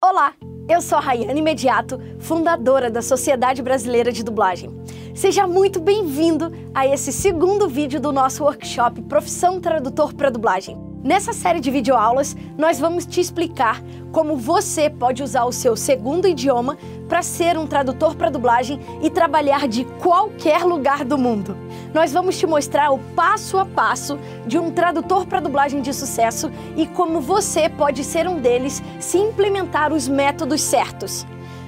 Olá, eu sou a Rayane Mediato, fundadora da Sociedade Brasileira de Dublagem. Seja muito bem-vindo a esse segundo vídeo do nosso workshop Profissão Tradutor para Dublagem. Nessa série de videoaulas, nós vamos te explicar como você pode usar o seu segundo idioma para ser um tradutor para dublagem e trabalhar de qualquer lugar do mundo. Nós vamos te mostrar o passo a passo de um tradutor para dublagem de sucesso e como você pode ser um deles se implementar os métodos certos.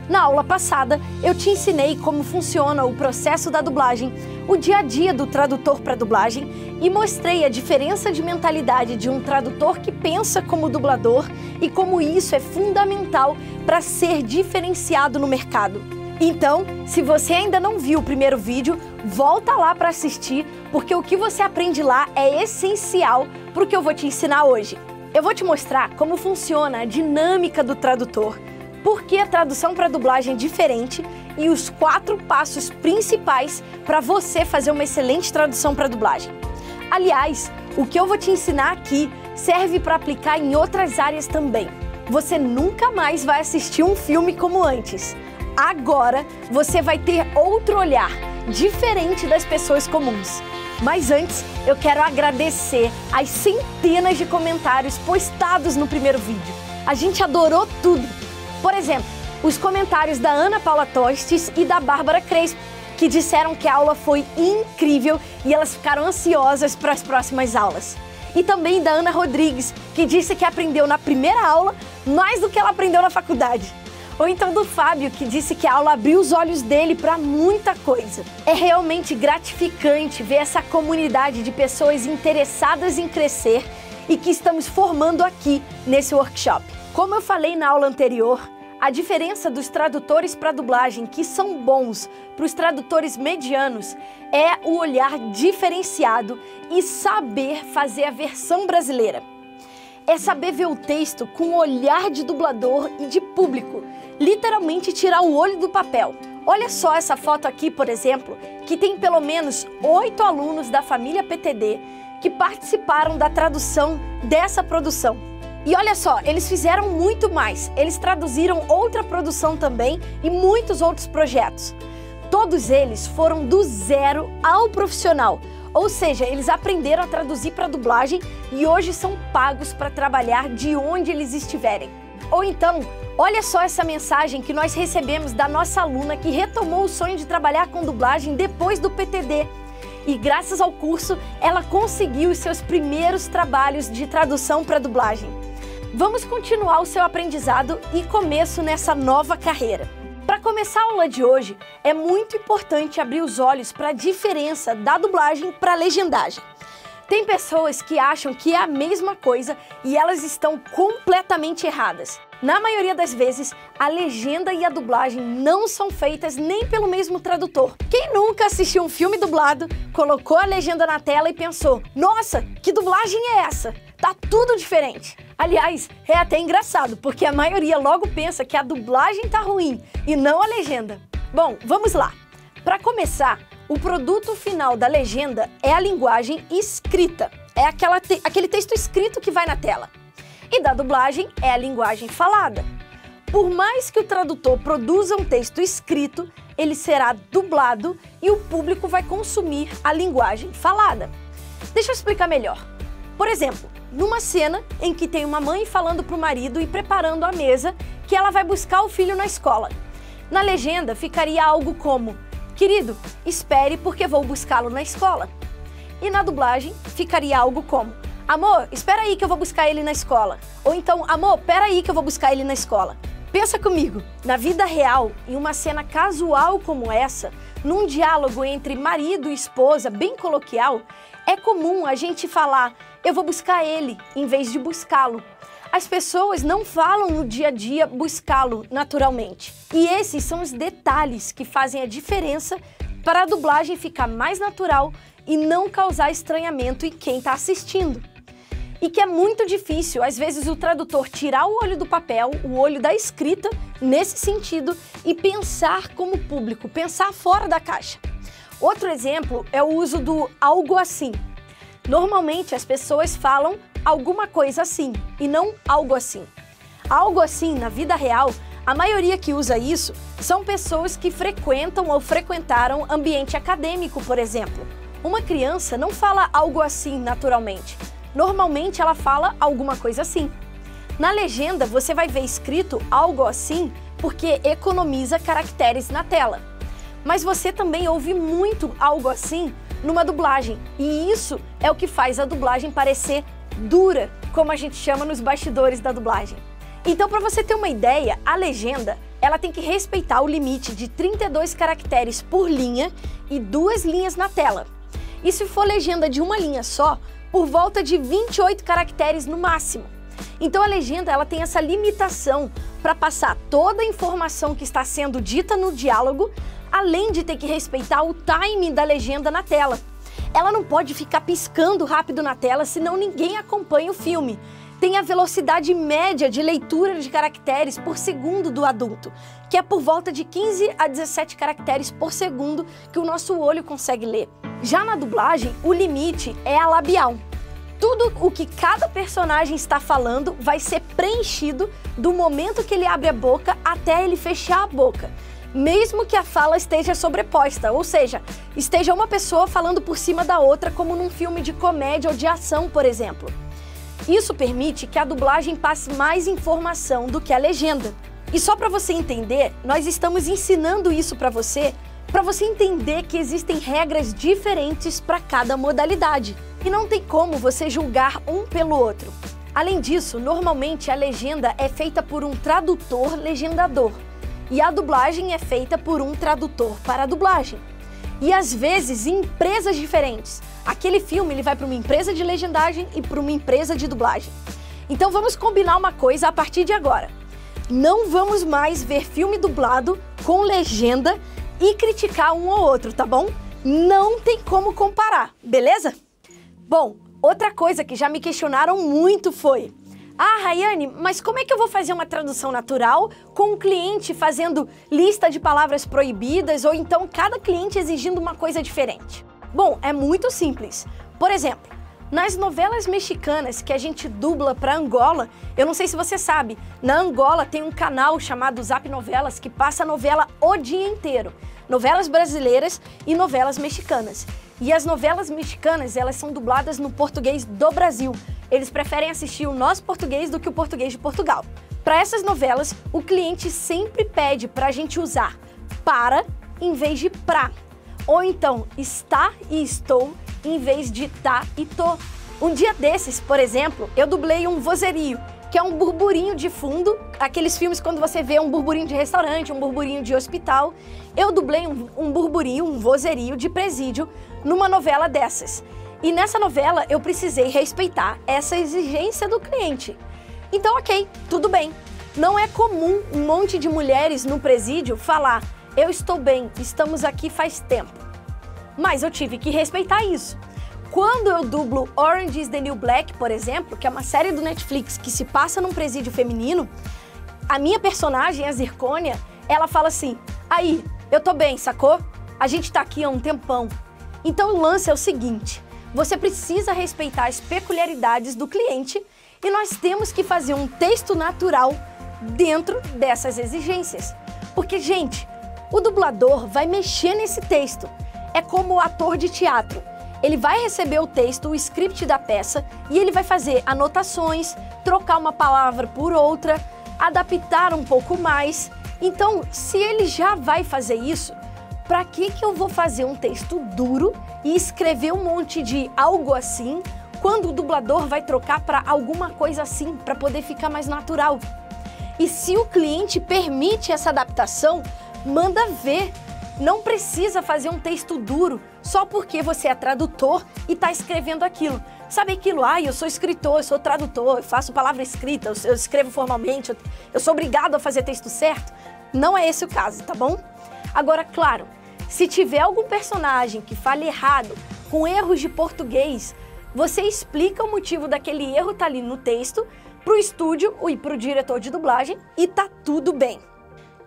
Na aula passada, eu te ensinei como funciona o processo da dublagem, o dia a dia do tradutor para dublagem e mostrei a diferença de mentalidade de um tradutor que pensa como dublador e como isso é fundamental para ser diferenciado no mercado. Então, se você ainda não viu o primeiro vídeo, volta lá para assistir, porque o que você aprende lá é essencial para o que eu vou te ensinar hoje. Eu vou te mostrar como funciona a dinâmica do tradutor, por que a tradução para dublagem é diferente e os 4 passos principais para você fazer uma excelente tradução para dublagem. Aliás, o que eu vou te ensinar aqui serve para aplicar em outras áreas também. Você nunca mais vai assistir um filme como antes. Agora você vai ter outro olhar, diferente das pessoas comuns. Mas antes, eu quero agradecer as centenas de comentários postados no primeiro vídeo. A gente adorou tudo. Por exemplo, os comentários da Ana Paula Tostes e da Bárbara Crespo, que disseram que a aula foi incrível e elas ficaram ansiosas para as próximas aulas. E também da Ana Rodrigues, que disse que aprendeu na primeira aula mais do que ela aprendeu na faculdade. Ou então do Fábio, que disse que a aula abriu os olhos dele para muita coisa. É realmente gratificante ver essa comunidade de pessoas interessadas em crescer e que estamos formando aqui nesse workshop. Como eu falei na aula anterior, a diferença dos tradutores para dublagem que são bons para os tradutores medianos é o olhar diferenciado e saber fazer a versão brasileira. É saber ver o texto com o olhar de dublador e de público, literalmente tirar o olho do papel. Olha só essa foto aqui, por exemplo, que tem pelo menos 8 alunos da família PTD que participaram da tradução dessa produção. E olha só, eles fizeram muito mais, eles traduziram outra produção também e muitos outros projetos. Todos eles foram do zero ao profissional, ou seja, eles aprenderam a traduzir para dublagem e hoje são pagos para trabalhar de onde eles estiverem. Ou então, olha só essa mensagem que nós recebemos da nossa aluna que retomou o sonho de trabalhar com dublagem depois do PTD. E graças ao curso, ela conseguiu os seus primeiros trabalhos de tradução para dublagem. Vamos continuar o seu aprendizado e começo nessa nova carreira. Para começar a aula de hoje, é muito importante abrir os olhos para a diferença da dublagem para a legendagem. Tem pessoas que acham que é a mesma coisa e elas estão completamente erradas. Na maioria das vezes, a legenda e a dublagem não são feitas nem pelo mesmo tradutor. Quem nunca assistiu um filme dublado, colocou a legenda na tela e pensou: nossa, que dublagem é essa? Tá tudo diferente. Aliás, é até engraçado, porque a maioria logo pensa que a dublagem tá ruim e não a legenda. Bom, vamos lá. Para começar, o produto final da legenda é a linguagem escrita. É aquele texto escrito que vai na tela. E da dublagem é a linguagem falada. Por mais que o tradutor produza um texto escrito, ele será dublado e o público vai consumir a linguagem falada. Deixa eu explicar melhor. Por exemplo, numa cena em que tem uma mãe falando para o marido e preparando a mesa que ela vai buscar o filho na escola. Na legenda ficaria algo como: querido, espere porque vou buscá-lo na escola. E na dublagem ficaria algo como: amor, espera aí que eu vou buscar ele na escola. Ou então, amor, pera aí que eu vou buscar ele na escola. Pensa comigo, na vida real, em uma cena casual como essa, num diálogo entre marido e esposa bem coloquial, é comum a gente falar: eu vou buscar ele, em vez de buscá-lo. As pessoas não falam no dia a dia buscá-lo naturalmente. E esses são os detalhes que fazem a diferença para a dublagem ficar mais natural e não causar estranhamento em quem está assistindo. E que é muito difícil, às vezes, o tradutor tirar o olho do papel, o olho da escrita, nesse sentido, e pensar como público, pensar fora da caixa. Outro exemplo é o uso do algo assim. Normalmente as pessoas falam alguma coisa assim e não algo assim. Algo assim, na vida real, a maioria que usa isso são pessoas que frequentam ou frequentaram ambiente acadêmico, por exemplo. Uma criança não fala algo assim naturalmente. Normalmente ela fala alguma coisa assim. Na legenda você vai ver escrito algo assim porque economiza caracteres na tela. Mas você também ouve muito algo assim numa dublagem. E isso é o que faz a dublagem parecer dura, como a gente chama nos bastidores da dublagem. Então, para você ter uma ideia, a legenda ela tem que respeitar o limite de 32 caracteres por linha e 2 linhas na tela. E se for legenda de uma linha só, por volta de 28 caracteres no máximo. Então a legenda ela tem essa limitação para passar toda a informação que está sendo dita no diálogo, além de ter que respeitar o timing da legenda na tela. Ela não pode ficar piscando rápido na tela, senão ninguém acompanha o filme. Tem a velocidade média de leitura de caracteres por segundo do adulto, que é por volta de 15 a 17 caracteres por segundo que o nosso olho consegue ler. Já na dublagem, o limite é a labial. Tudo o que cada personagem está falando vai ser preenchido do momento que ele abre a boca até ele fechar a boca, mesmo que a fala esteja sobreposta, ou seja, esteja uma pessoa falando por cima da outra, como num filme de comédia ou de ação, por exemplo. Isso permite que a dublagem passe mais informação do que a legenda. E só para você entender, nós estamos ensinando isso para você entender que existem regras diferentes para cada modalidade. E não tem como você julgar um pelo outro. Além disso, normalmente a legenda é feita por um tradutor legendador. E a dublagem é feita por um tradutor para a dublagem. E às vezes em empresas diferentes. Aquele filme ele vai para uma empresa de legendagem e para uma empresa de dublagem. Então vamos combinar uma coisa a partir de agora. Não vamos mais ver filme dublado com legenda e criticar um ou outro, tá bom? Não tem como comparar, beleza? Bom, outra coisa que já me questionaram muito foi: ah, Rayane, mas como é que eu vou fazer uma tradução natural com um cliente fazendo lista de palavras proibidas ou então cada cliente exigindo uma coisa diferente? Bom, é muito simples. Por exemplo, nas novelas mexicanas que a gente dubla para Angola, eu não sei se você sabe, na Angola tem um canal chamado Zap Novelas que passa a novela o dia inteiro. Novelas brasileiras e novelas mexicanas. E as novelas mexicanas, elas são dubladas no português do Brasil. Eles preferem assistir o nosso português do que o português de Portugal. Para essas novelas, o cliente sempre pede para a gente usar para em vez de pra. Ou então está e estou em vez de tá e tô. Um dia desses, por exemplo, eu dublei um vozerio, que é um burburinho de fundo, aqueles filmes quando você vê um burburinho de restaurante, um burburinho de hospital. Eu dublei um burburinho, um vozerio de presídio numa novela dessas. E nessa novela eu precisei respeitar essa exigência do cliente. Então, ok, tudo bem. Não é comum um monte de mulheres no presídio falar: eu estou bem, estamos aqui faz tempo. Mas eu tive que respeitar isso. Quando eu dublo Orange is the New Black, por exemplo, que é uma série do Netflix que se passa num presídio feminino, a minha personagem, a Zircônia, ela fala assim: aí, eu tô bem, sacou? A gente tá aqui há um tempão. Então o lance é o seguinte: você precisa respeitar as peculiaridades do cliente e nós temos que fazer um texto natural dentro dessas exigências. Porque, gente, o dublador vai mexer nesse texto. É como o ator de teatro. Ele vai receber o texto, o script da peça, e ele vai fazer anotações, trocar uma palavra por outra, adaptar um pouco mais. Então, se ele já vai fazer isso, para que eu vou fazer um texto duro e escrever um monte de algo assim, quando o dublador vai trocar para alguma coisa assim, para poder ficar mais natural? E se o cliente permite essa adaptação, manda ver. Não precisa fazer um texto duro só porque você é tradutor e está escrevendo aquilo. Sabe aquilo? Ah, eu sou escritor, eu sou tradutor, eu faço palavra escrita, eu escrevo formalmente, eu sou obrigado a fazer texto certo. Não é esse o caso, tá bom? Agora, claro, se tiver algum personagem que fale errado, com erros de português, você explica o motivo daquele erro tá ali no texto pro estúdio e pro diretor de dublagem e tá tudo bem.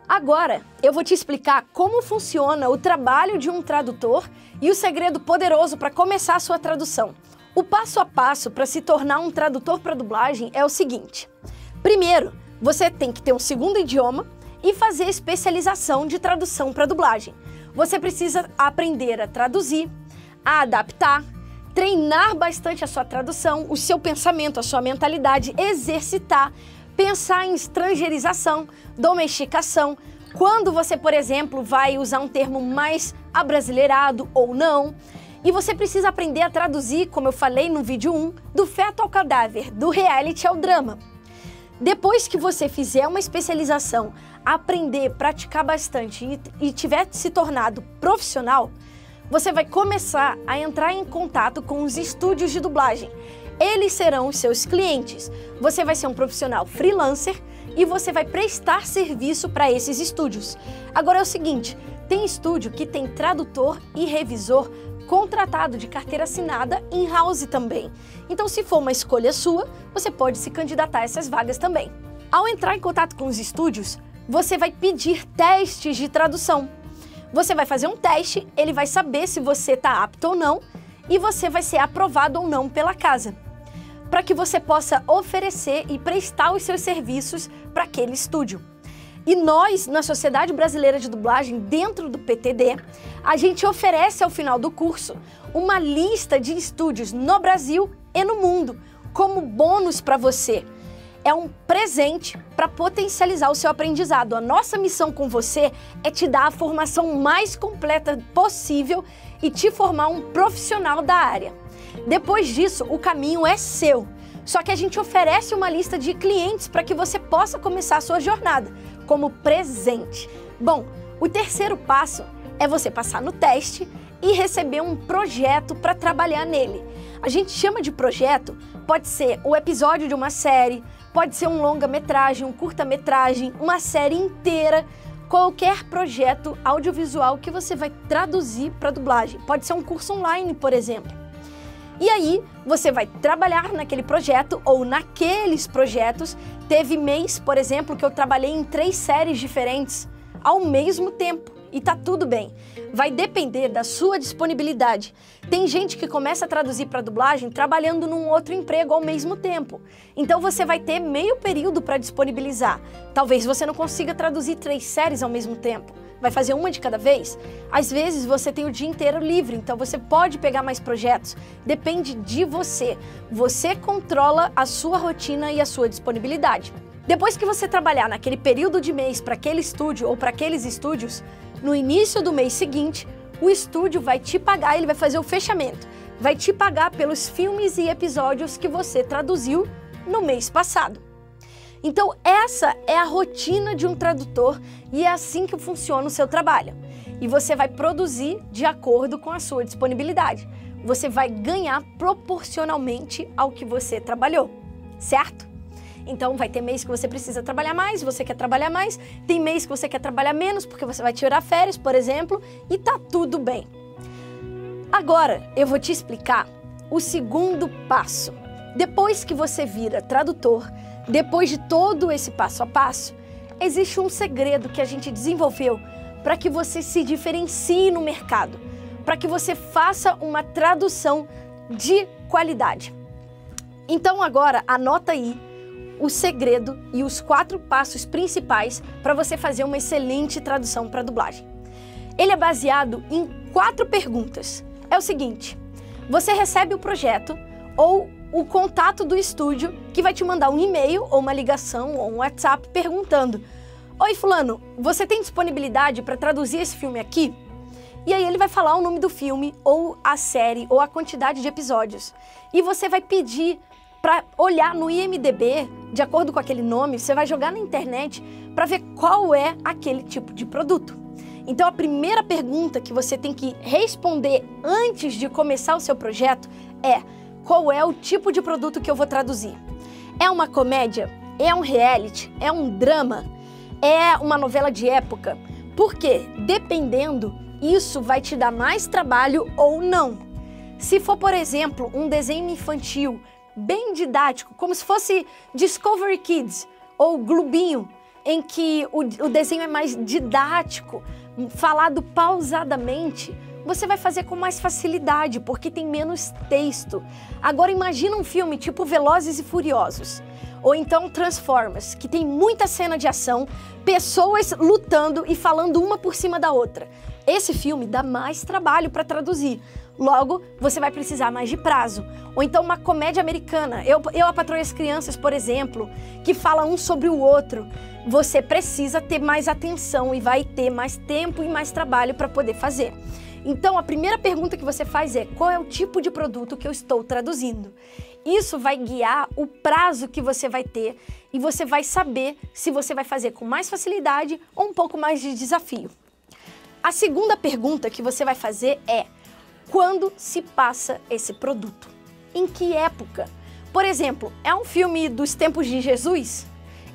Agora, eu vou te explicar como funciona o trabalho de um tradutor e o segredo poderoso para começar a sua tradução. O passo a passo para se tornar um tradutor para dublagem é o seguinte. Primeiro, Você tem que ter um segundo idioma e fazer especialização de tradução para dublagem. Você precisa aprender a traduzir, a adaptar, treinar bastante a sua tradução, o seu pensamento, a sua mentalidade, exercitar, pensar em estrangeirização, domesticação, quando você, por exemplo, vai usar um termo mais abrasileirado ou não. E você precisa aprender a traduzir, como eu falei no vídeo 1, do feto ao cadáver, do reality ao drama. Depois que você fizer uma especialização, aprender, praticar bastante e tiver se tornado profissional, você vai começar a entrar em contato com os estúdios de dublagem. Eles serão os seus clientes. Você vai ser um profissional freelancer e você vai prestar serviço para esses estúdios. Agora é o seguinte, tem estúdio que tem tradutor e revisor contratado de carteira assinada in-house também. Então, se for uma escolha sua, você pode se candidatar a essas vagas também. Ao entrar em contato com os estúdios, você vai pedir testes de tradução. Você vai fazer um teste, ele vai saber se você está apto ou não e você vai ser aprovado ou não pela casa, para que você possa oferecer e prestar os seus serviços para aquele estúdio. E nós, na Sociedade Brasileira de Dublagem, dentro do PTD, a gente oferece ao final do curso uma lista de estúdios no Brasil e no mundo, como bônus para você. É um presente para potencializar o seu aprendizado. A nossa missão com você é te dar a formação mais completa possível e te formar um profissional da área. Depois disso, o caminho é seu. Só que a gente oferece uma lista de clientes para que você possa começar a sua jornada como presente. Bom, o terceiro passo é você passar no teste e receber um projeto para trabalhar nele. A gente chama de projeto, pode ser o episódio de uma série, pode ser um longa-metragem, um curta-metragem, uma série inteira, qualquer projeto audiovisual que você vai traduzir para dublagem. Pode ser um curso online, por exemplo. E aí, você vai trabalhar naquele projeto ou naqueles projetos. Teve mês, por exemplo, que eu trabalhei em 3 séries diferentes ao mesmo tempo. E tá tudo bem. Vai depender da sua disponibilidade. Tem gente que começa a traduzir para dublagem trabalhando num outro emprego ao mesmo tempo. Então você vai ter meio período para disponibilizar. Talvez você não consiga traduzir 3 séries ao mesmo tempo. Vai fazer uma de cada vez? Às vezes você tem o dia inteiro livre, então você pode pegar mais projetos. Depende de você. Você controla a sua rotina e a sua disponibilidade. Depois que você trabalhar naquele período de mês para aquele estúdio ou para aqueles estúdios, no início do mês seguinte, o estúdio vai te pagar, ele vai fazer o fechamento. Vai te pagar pelos filmes e episódios que você traduziu no mês passado. Então, essa é a rotina de um tradutor e é assim que funciona o seu trabalho. E você vai produzir de acordo com a sua disponibilidade. Você vai ganhar proporcionalmente ao que você trabalhou, certo? Então, vai ter mês que você precisa trabalhar mais, você quer trabalhar mais. Tem mês que você quer trabalhar menos, porque você vai tirar férias, por exemplo, e tá tudo bem. Agora, eu vou te explicar o segundo passo. Depois que você vira tradutor, depois de todo esse passo a passo, existe um segredo que a gente desenvolveu para que você se diferencie no mercado, para que você faça uma tradução de qualidade. Então, agora, anota aí o segredo e os 4 passos principais para você fazer uma excelente tradução para dublagem. Ele é baseado em 4 perguntas. É o seguinte: você recebe o projeto ou o contato do estúdio que vai te mandar um e-mail ou uma ligação ou um WhatsApp perguntando: oi fulano, você tem disponibilidade para traduzir esse filme aqui? E aí ele vai falar o nome do filme ou a série ou a quantidade de episódios. E você vai pedir para olhar no IMDb, de acordo com aquele nome, você vai jogar na internet para ver qual é aquele tipo de produto. Então a primeira pergunta que você tem que responder antes de começar o seu projeto é: qual é o tipo de produto que eu vou traduzir? É uma comédia? É um reality? É um drama? É uma novela de época? Porque, dependendo, isso vai te dar mais trabalho ou não. Se for, por exemplo, um desenho infantil bem didático, como se fosse Discovery Kids ou Globinho, em que o desenho é mais didático, falado pausadamente, você vai fazer com mais facilidade, porque tem menos texto. Agora imagina um filme tipo Velozes e Furiosos, ou então Transformers, que tem muita cena de ação, pessoas lutando e falando uma por cima da outra. Esse filme dá mais trabalho para traduzir. Logo, você vai precisar mais de prazo. Ou então uma comédia americana, Eu, a Patroa e as Crianças, por exemplo, que fala um sobre o outro. Você precisa ter mais atenção e vai ter mais tempo e mais trabalho para poder fazer. Então, a primeira pergunta que você faz é: qual é o tipo de produto que eu estou traduzindo? Isso vai guiar o prazo que você vai ter e você vai saber se você vai fazer com mais facilidade ou um pouco mais de desafio. A segunda pergunta que você vai fazer é: quando se passa esse produto? Em que época? Por exemplo, é um filme dos tempos de Jesus?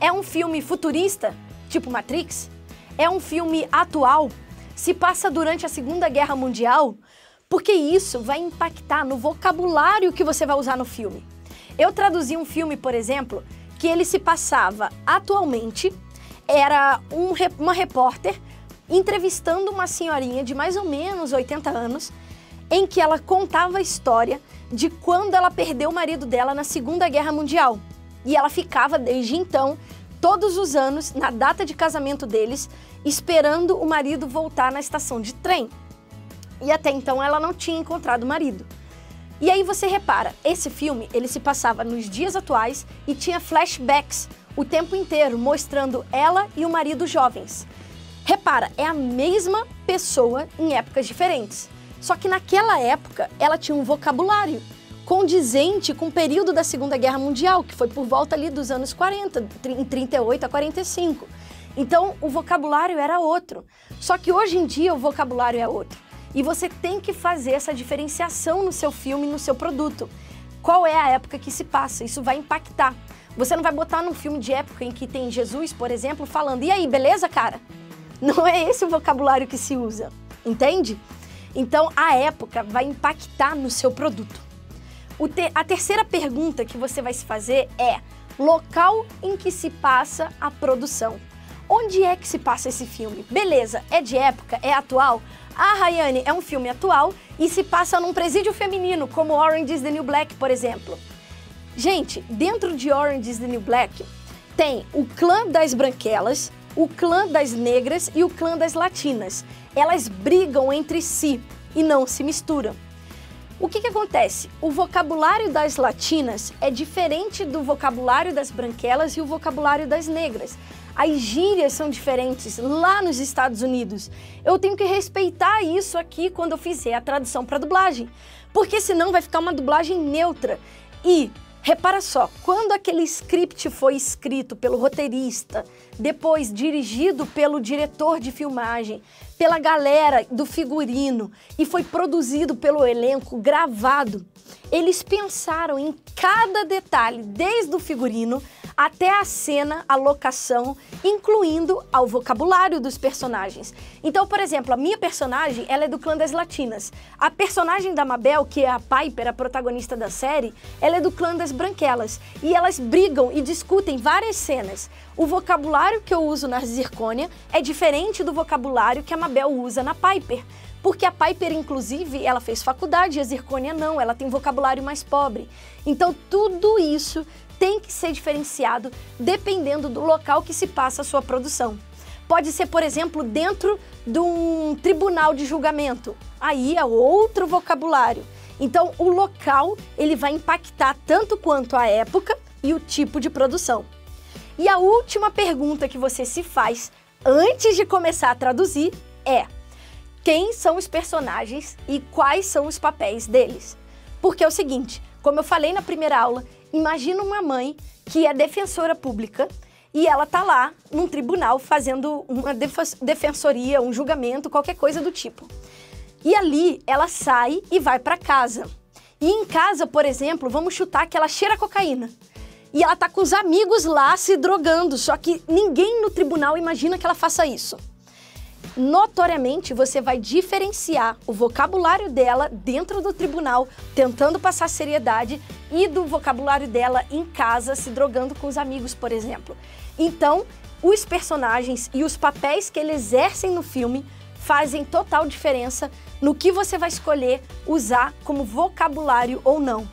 É um filme futurista, tipo Matrix? É um filme atual? Se passa durante a Segunda Guerra Mundial? Porque isso vai impactar no vocabulário que você vai usar no filme. Eu traduzi um filme, por exemplo, que ele se passava atualmente, era uma repórter entrevistando uma senhorinha de mais ou menos 80 anos, em que ela contava a história de quando ela perdeu o marido dela na Segunda Guerra Mundial. E ela ficava, desde então, todos os anos, na data de casamento deles, esperando o marido voltar na estação de trem. E até então ela não tinha encontrado o marido. E aí você repara, esse filme ele se passava nos dias atuais e tinha flashbacks o tempo inteiro, mostrando ela e o marido jovens. Repara, é a mesma pessoa em épocas diferentes. Só que naquela época ela tinha um vocabulário condizente com o período da Segunda Guerra Mundial, que foi por volta ali dos anos 40, em 38 a 45. Então o vocabulário era outro. Só que hoje em dia o vocabulário é outro. E você tem que fazer essa diferenciação no seu filme, no seu produto. Qual é a época que se passa? Isso vai impactar. Você não vai botar num filme de época em que tem Jesus, por exemplo, falando: e aí, beleza, cara? Não é esse o vocabulário que se usa, entende? Então, a época vai impactar no seu produto. A terceira pergunta que você vai se fazer é: local em que se passa a produção. Onde é que se passa esse filme? Beleza, é de época? É atual? Ah, Rayane, é um filme atual e se passa num presídio feminino, como Orange is the New Black, por exemplo. Gente, dentro de Orange is the New Black, tem o clã das branquelas, o clã das negras e o clã das latinas. Elas brigam entre si e não se misturam. O que acontece? O vocabulário das latinas é diferente do vocabulário das branquelas e o vocabulário das negras. As gírias são diferentes lá nos Estados Unidos. Eu tenho que respeitar isso aqui quando eu fizer a tradução para dublagem, porque senão vai ficar uma dublagem neutra. E repara só, quando aquele script foi escrito pelo roteirista, depois dirigido pelo diretor de filmagem, pela galera do figurino e foi produzido pelo elenco, gravado, eles pensaram em cada detalhe, desde o figurino até a cena, a locação, incluindo ao vocabulário dos personagens. Então, por exemplo, a minha personagem, ela é do clã das latinas. A personagem da Mabel, que é a Piper, a protagonista da série, ela é do clã das branquelas. E elas brigam e discutem várias cenas. O vocabulário que eu uso na Zircônia é diferente do vocabulário que a Mabel usa na Piper. Porque a Piper, inclusive, ela fez faculdade e a Zircônia não, ela tem um vocabulário mais pobre. Então, tudo isso tem que ser diferenciado dependendo do local que se passa a sua produção. Pode ser, por exemplo, dentro de um tribunal de julgamento. Aí é outro vocabulário. Então, o local ele vai impactar tanto quanto a época e o tipo de produção. E a última pergunta que você se faz antes de começar a traduzir é: quem são os personagens e quais são os papéis deles? Porque é o seguinte, como eu falei na primeira aula, imagina uma mãe que é defensora pública e ela tá lá num tribunal fazendo uma defensoria, um julgamento, qualquer coisa do tipo. E ali ela sai e vai para casa. E em casa, por exemplo, vamos chutar que ela cheira cocaína. E ela tá com os amigos lá se drogando, só que ninguém no tribunal imagina que ela faça isso. Notoriamente, você vai diferenciar o vocabulário dela dentro do tribunal, tentando passar seriedade, e do vocabulário dela em casa, se drogando com os amigos, por exemplo. Então, os personagens e os papéis que eles exercem no filme fazem total diferença no que você vai escolher usar como vocabulário ou não.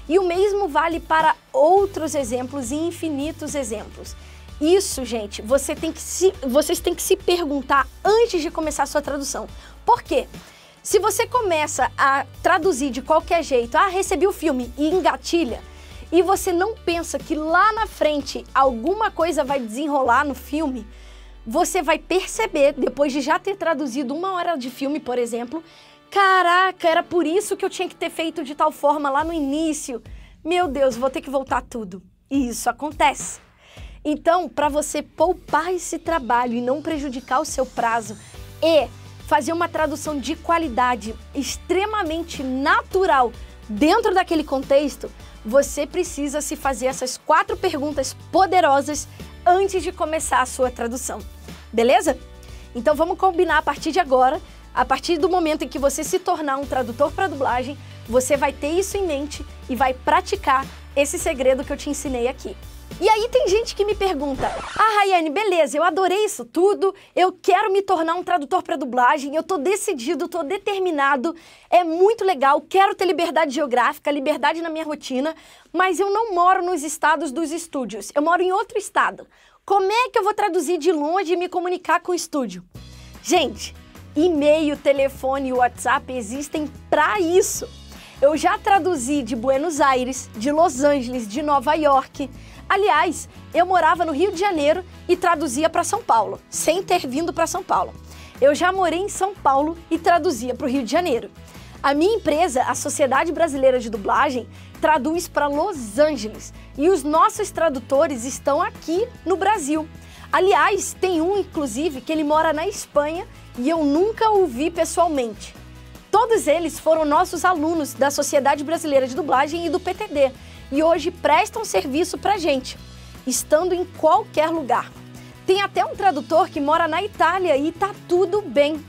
E o mesmo vale para outros exemplos e infinitos exemplos. Isso, gente, vocês têm que se perguntar antes de começar a sua tradução. Por quê? Se você começa a traduzir de qualquer jeito, recebi o filme e engatilha, e você não pensa que lá na frente alguma coisa vai desenrolar no filme, você vai perceber, depois de já ter traduzido 1 hora de filme, por exemplo, caraca, era por isso que eu tinha que ter feito de tal forma lá no início. Meu Deus, vou ter que voltar tudo. E isso acontece. Então, para você poupar esse trabalho e não prejudicar o seu prazo e fazer uma tradução de qualidade extremamente natural dentro daquele contexto, você precisa se fazer essas 4 perguntas poderosas antes de começar a sua tradução. Beleza? Então vamos combinar a partir de agora, a partir do momento em que você se tornar um tradutor para dublagem, você vai ter isso em mente e vai praticar esse segredo que eu te ensinei aqui. E aí tem gente que me pergunta, Rayane, beleza, eu adorei isso tudo, eu quero me tornar um tradutor para dublagem, eu tô decidido, tô determinado, é muito legal, quero ter liberdade geográfica, liberdade na minha rotina, mas eu não moro nos estados dos estúdios, eu moro em outro estado. Como é que eu vou traduzir de longe e me comunicar com o estúdio? Gente, e-mail, telefone e WhatsApp existem para isso. Eu já traduzi de Buenos Aires, de Los Angeles, de Nova York. Aliás, eu morava no Rio de Janeiro e traduzia para São Paulo, sem ter vindo para São Paulo. Eu já morei em São Paulo e traduzia para o Rio de Janeiro. A minha empresa, a Sociedade Brasileira de Dublagem, traduz para Los Angeles e os nossos tradutores estão aqui no Brasil. Aliás, tem um, inclusive, que ele mora na Espanha e eu nunca o vi pessoalmente. Todos eles foram nossos alunos da Sociedade Brasileira de Dublagem e do PTD e hoje prestam serviço pra gente, estando em qualquer lugar. Tem até um tradutor que mora na Itália e tá tudo bem.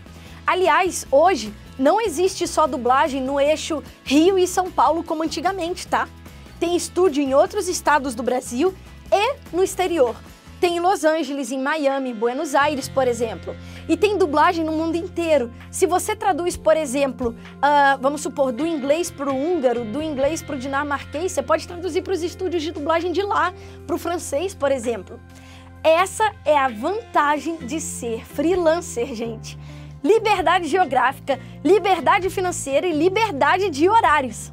Aliás, hoje não existe só dublagem no eixo Rio e São Paulo como antigamente, tá? Tem estúdio em outros estados do Brasil e no exterior. Tem em Los Angeles, em Miami, Buenos Aires, por exemplo. E tem dublagem no mundo inteiro. Se você traduz, por exemplo, vamos supor, do inglês para o húngaro, do inglês para o dinamarquês, você pode traduzir para os estúdios de dublagem de lá, para o francês, por exemplo. Essa é a vantagem de ser freelancer, gente. Liberdade geográfica, liberdade financeira e liberdade de horários.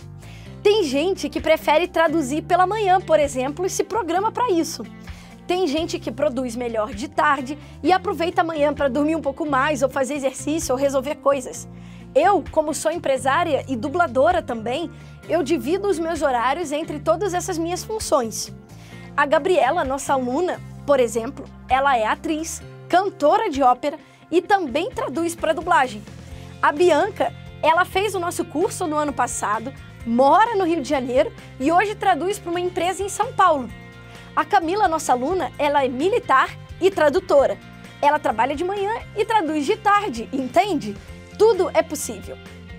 Tem gente que prefere traduzir pela manhã, por exemplo, e se programa para isso. Tem gente que produz melhor de tarde e aproveita a manhã para dormir um pouco mais, ou fazer exercício, ou resolver coisas. Eu, como sou empresária e dubladora também, eu divido os meus horários entre todas essas minhas funções. A Gabriela, nossa aluna, por exemplo, ela é atriz, cantora de ópera e também traduz para dublagem. A Bianca, ela fez o nosso curso no ano passado, mora no Rio de Janeiro e hoje traduz para uma empresa em São Paulo. A Camila, nossa aluna, ela é militar e tradutora. Ela trabalha de manhã e traduz de tarde, entende? Tudo é possível.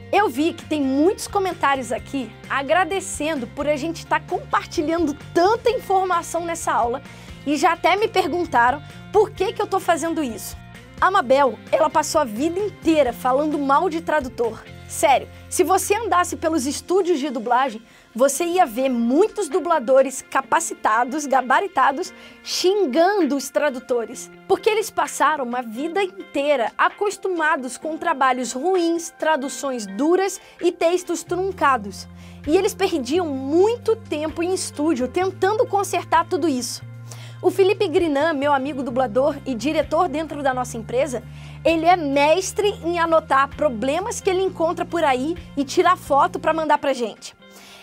Eu vi que tem muitos comentários aqui agradecendo por a gente estar compartilhando tanta informação nessa aula e já até me perguntaram por que eu estou fazendo isso. A Mabel, ela passou a vida inteira falando mal de tradutor. Sério, se você andasse pelos estúdios de dublagem, você ia ver muitos dubladores capacitados, gabaritados, xingando os tradutores. Porque eles passaram uma vida inteira acostumados com trabalhos ruins, traduções duras e textos truncados. E eles perdiam muito tempo em estúdio tentando consertar tudo isso. O Felipe Grinan, meu amigo dublador e diretor dentro da nossa empresa, ele é mestre em anotar problemas que ele encontra por aí e tirar foto para mandar pra gente.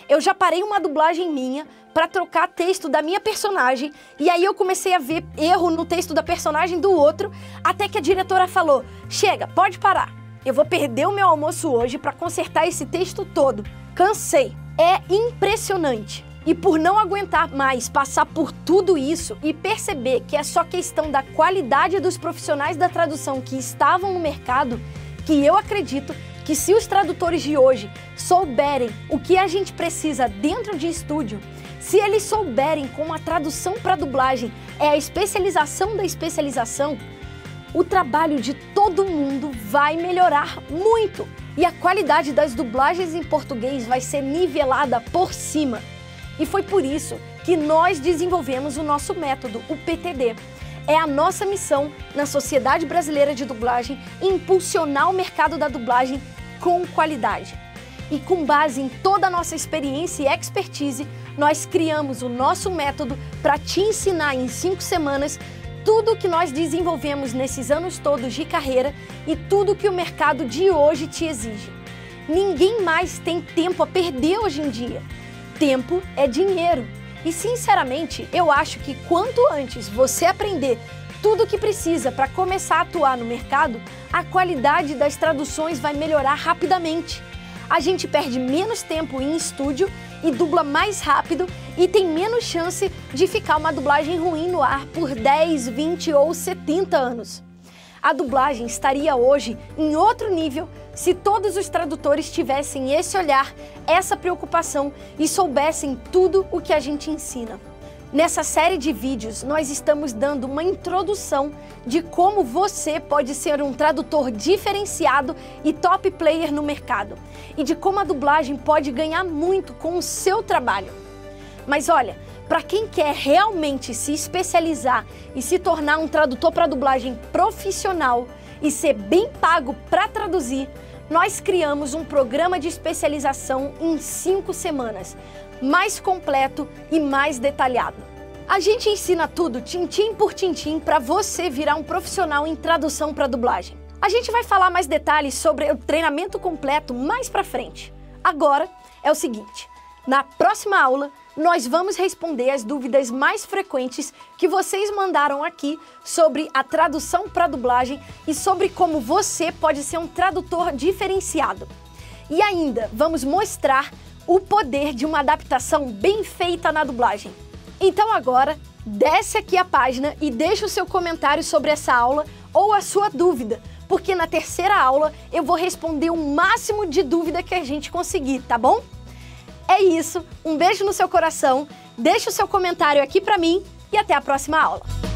Eu já parei uma dublagem minha para trocar texto da minha personagem e aí eu comecei a ver erro no texto da personagem do outro, até que a diretora falou, chega, pode parar, eu vou perder o meu almoço hoje para consertar esse texto todo. Cansei. É impressionante. E por não aguentar mais passar por tudo isso e perceber que é só questão da qualidade dos profissionais da tradução que estavam no mercado, que eu acredito que se os tradutores de hoje souberem o que a gente precisa dentro de estúdio, se eles souberem como a tradução para dublagem é a especialização da especialização, o trabalho de todo mundo vai melhorar muito e a qualidade das dublagens em português vai ser nivelada por cima. E foi por isso que nós desenvolvemos o nosso método, o PTD. É a nossa missão na Sociedade Brasileira de Dublagem impulsionar o mercado da dublagem com qualidade. E com base em toda a nossa experiência e expertise, nós criamos o nosso método para te ensinar em 5 semanas tudo o que nós desenvolvemos nesses anos todos de carreira e tudo que o mercado de hoje te exige. Ninguém mais tem tempo a perder hoje em dia. Tempo é dinheiro. E sinceramente, eu acho que quanto antes você aprender tudo o que precisa para começar a atuar no mercado, a qualidade das traduções vai melhorar rapidamente. A gente perde menos tempo em estúdio e dubla mais rápido e tem menos chance de ficar uma dublagem ruim no ar por 10, 20 ou 70 anos. A dublagem estaria hoje em outro nível se todos os tradutores tivessem esse olhar, essa preocupação e soubessem tudo o que a gente ensina. Nessa série de vídeos, nós estamos dando uma introdução de como você pode ser um tradutor diferenciado e top player no mercado, e de como a dublagem pode ganhar muito com o seu trabalho. Mas olha, para quem quer realmente se especializar e se tornar um tradutor para dublagem profissional e ser bem pago para traduzir, nós criamos um programa de especialização em 5 semanas, mais completo e mais detalhado. A gente ensina tudo, tintim por tintim, para você virar um profissional em tradução para dublagem. A gente vai falar mais detalhes sobre o treinamento completo mais para frente. Agora é o seguinte, na próxima aula nós vamos responder as dúvidas mais frequentes que vocês mandaram aqui sobre a tradução para dublagem e sobre como você pode ser um tradutor diferenciado. E ainda vamos mostrar o poder de uma adaptação bem feita na dublagem. Então agora, desce aqui a página e deixa o seu comentário sobre essa aula ou a sua dúvida, porque na terceira aula eu vou responder o máximo de dúvida que a gente conseguir, tá bom? É isso, um beijo no seu coração, deixa o seu comentário aqui pra mim e até a próxima aula.